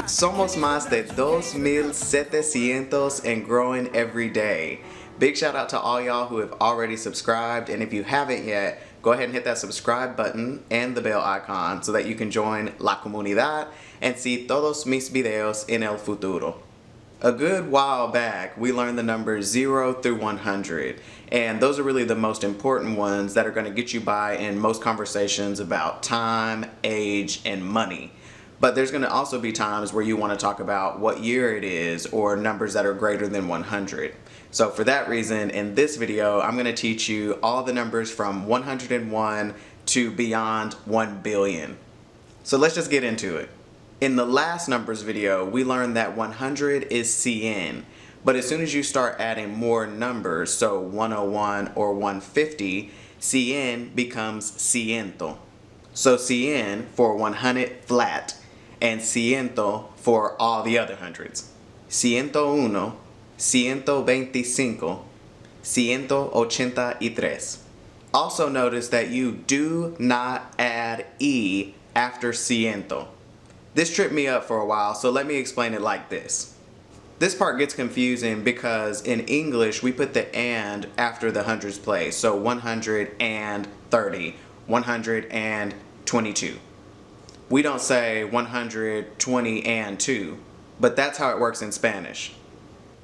Somos más de 2,700 and growing every day. Big shout out to all y'all who have already subscribed, and if you haven't yet, go ahead and hit that subscribe button and the bell icon so that you can join La Comunidad and see todos mis videos en el futuro. A good while back, we learned the numbers 0 through 100, and those are really the most important ones that are going to get you by in most conversations about time, age, and money. But there's going to also be times where you want to talk about what year it is or numbers that are greater than 100. So for that reason, in this video, I'm going to teach you all the numbers from 101 to beyond 1 billion. So let's just get into it. In the last numbers video, we learned that 100 is Cien, but as soon as you start adding more numbers, so 101 or 150, Cien becomes ciento. So Cien for 100 flat, and ciento for all the other hundreds. 101, 125, 183. Also notice that you do not add E after ciento. This tripped me up for a while, so let me explain it like this. This part gets confusing because in English we put the and after the hundreds place, so 130, 122. We don't say 120 and 2, but that's how it works in Spanish.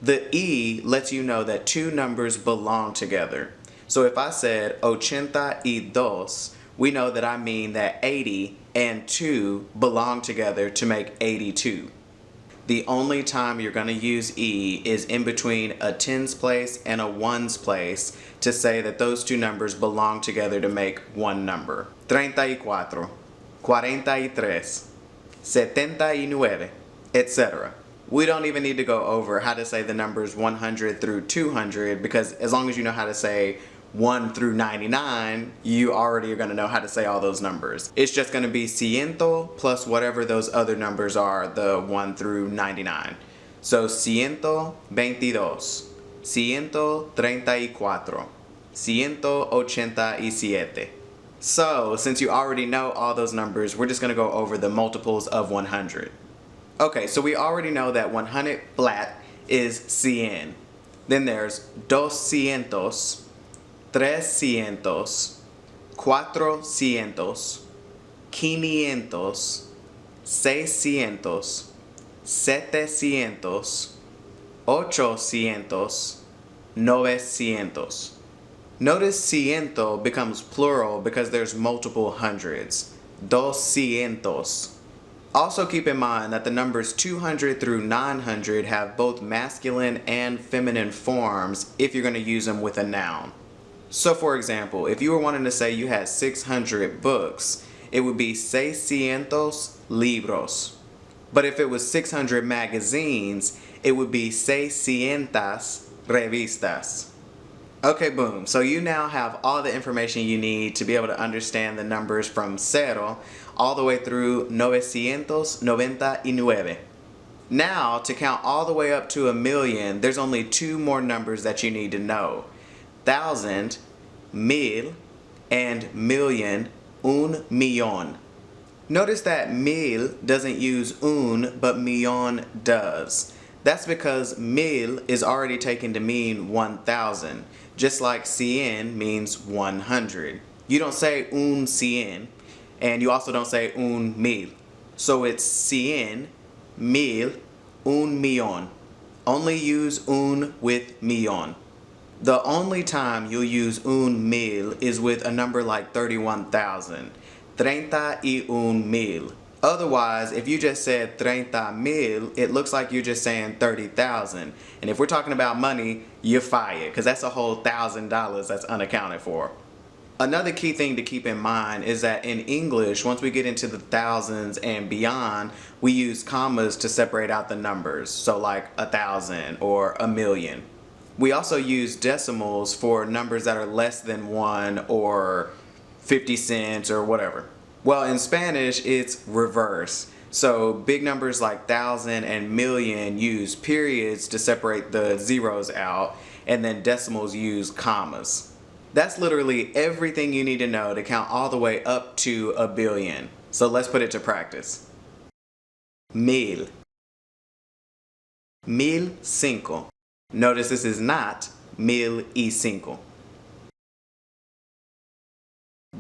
The E lets you know that two numbers belong together. So if I said 82, we know that I mean that 80 and 2 belong together to make 82. The only time you're going to use E is in between a tens place and a ones place to say that those two numbers belong together to make one number. 34, 43, 79, etc. We don't even need to go over how to say the numbers 100 through 200 because as long as you know how to say 1 through 99, you already are going to know how to say all those numbers. It's just going to be ciento plus whatever those other numbers are, the 1 through 99. So 122, 134, 187. So since you already know all those numbers, we're just going to go over the multiples of 100. Okay, so we already know that 100 flat is cien. Then there's 200, 300, 400, 500, 600, 700, 800, 900. Notice ciento becomes plural because there's multiple hundreds. 200. Also keep in mind that the numbers 200 through 900 have both masculine and feminine forms if you're going to use them with a noun. So for example, if you were wanting to say you had 600 books, it would be 600 libros. But if it was 600 magazines, it would be 600 revistas. Okay, boom. So you now have all the information you need to be able to understand the numbers from cero all the way through 999. Now, to count all the way up to 1,000,000, there's only two more numbers that you need to know. 1,000, mil, and million, un millón. Notice that mil doesn't use un, but millón does. That's because mil is already taken to mean 1,000, just like cien means 100. You don't say un cien, and you also don't say un mil. So it's cien, mil, un millón. Only use un with millón. The only time you'll use un mil is with a number like 31,000. 31,000. Otherwise, if you just said 30,000, it looks like you're just saying 30,000. And if we're talking about money, you're fired, because that's a whole $1,000 that's unaccounted for. Another key thing to keep in mind is that in English, once we get into the thousands and beyond, we use commas to separate out the numbers. So like 1,000 or 1,000,000. We also use decimals for numbers that are less than 1 or 50 cents or whatever. Well, in Spanish, it's reverse. So big numbers like thousand and million use periods to separate the zeros out, and then decimals use commas. That's literally everything you need to know to count all the way up to 1 billion. So let's put it to practice. Mil. 1005. Notice this is not 1005.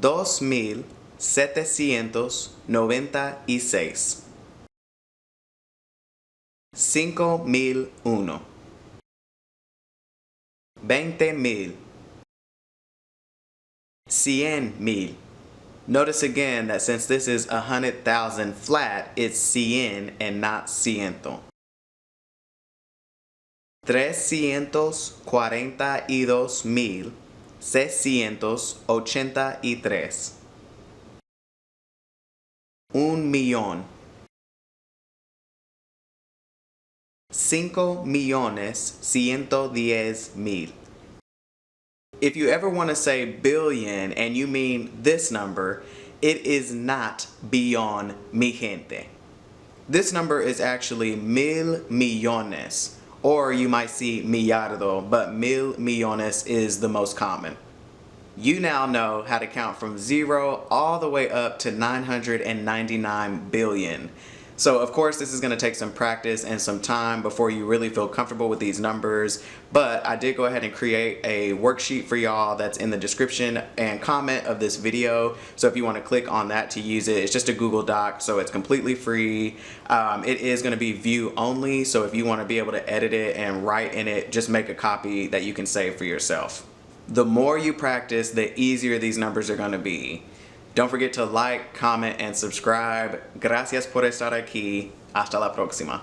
2796. 5001. 20,000. 100,000. Notice again that since this is 100,000 flat, it's 100 and not ciento. 342,683. 1,000,000. 5,110,000. If you ever want to say billion and you mean this number, it is not billón, mi gente. This number is actually 1,000,000,000, or you might see millardo, but 1,000,000,000 is the most common. You now know how to count from 0 all the way up to 999 billion. So of course this is going to take some practice and some time before you really feel comfortable with these numbers, but I did go ahead and create a worksheet for y'all that's in the description and comment of this video. So if you want to click on that to use it, it's just a Google Doc, so it's completely free. It is going to be view only, so if you want to be able to edit it and write in it, just make a copy that you can save for yourself. The more you practice, the easier these numbers are going to be. Don't forget to like, comment, and subscribe. Gracias por estar aquí. Hasta la próxima.